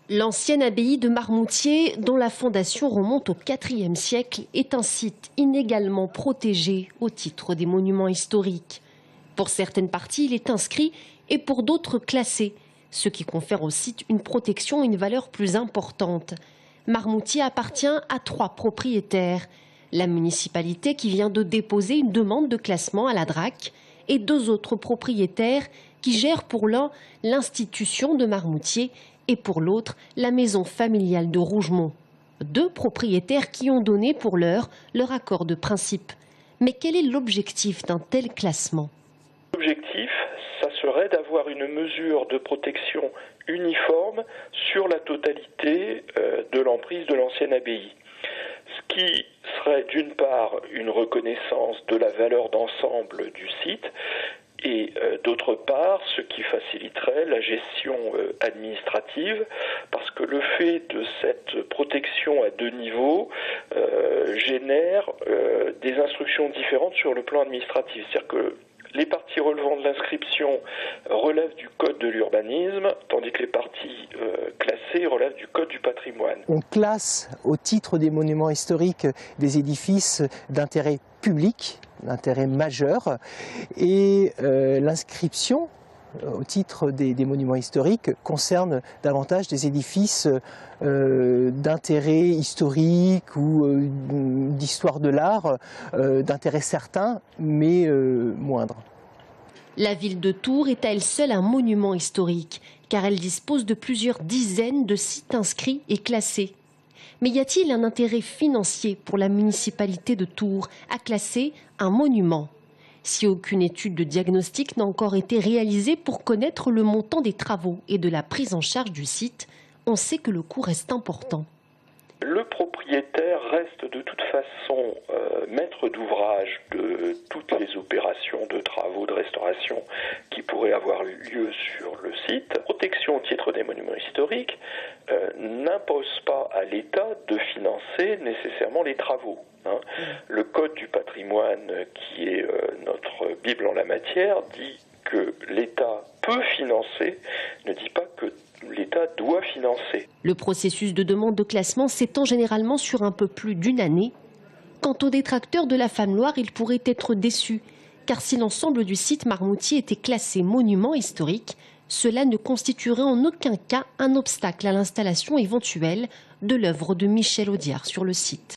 L'ancienne abbaye de Marmoutier, dont la fondation remonte au IVe siècle, est un site inégalement protégé au titre des monuments historiques. Pour certaines parties, il est inscrit et pour d'autres classé, ce qui confère au site une protection et une valeur plus importante. Marmoutier appartient à 3 propriétaires. La municipalité qui vient de déposer une demande de classement à la DRAC et 2 autres propriétaires qui gèrent pour l'un l'institution de Marmoutier et pour l'autre la maison familiale de Rougemont. 2 propriétaires qui ont donné pour l'heure leur accord de principe. Mais quel est l'objectif d'un tel classement? L'objectif, ça serait d'avoir une mesure de protection uniforme sur la totalité de l'emprise de l'ancienne abbaye. Ce qui serait d'une part une reconnaissance de la valeur d'ensemble du site et d'autre part ce qui faciliterait la gestion administrative, parce que le fait de cette protection à 2 niveaux génère des instructions différentes sur le plan administratif. C'est-à-dire que les parties relevant de l'inscription relèvent du code de l'urbanisme, tandis que les parties classées relèvent du code du patrimoine. On classe au titre des monuments historiques des édifices d'intérêt public, d'intérêt majeur, et l'inscription au titre des monuments historiques concerne davantage des édifices d'intérêt historique ou d'histoire de l'art, d'intérêt certain mais moindre. La ville de Tours est à elle seule un monument historique, car elle dispose de plusieurs dizaines de sites inscrits et classés. Mais y a-t-il un intérêt financier pour la municipalité de Tours à classer un monument? Si aucune étude de diagnostic n'a encore été réalisée pour connaître le montant des travaux et de la prise en charge du site, on sait que le coût reste important. Le propriétaire reste de toute façon maître d'ouvrage de toutes les opérations de travaux de restauration qui pourraient avoir lieu sur le site. La protection au titre des monuments historiques n'impose pas à l'État de financer nécessairement les travaux. Le Code du patrimoine, qui est notre Bible en la matière, dit que l'État peut financer, ne dit pas que l'État doit financer. Le processus de demande de classement s'étend généralement sur un peu plus d'1 année. Quant aux détracteurs de la Fame-Loire, ils pourraient être déçus, car si l'ensemble du site Marmoutier était classé monument historique, cela ne constituerait en aucun cas un obstacle à l'installation éventuelle de l'œuvre de Michel Audiard sur le site.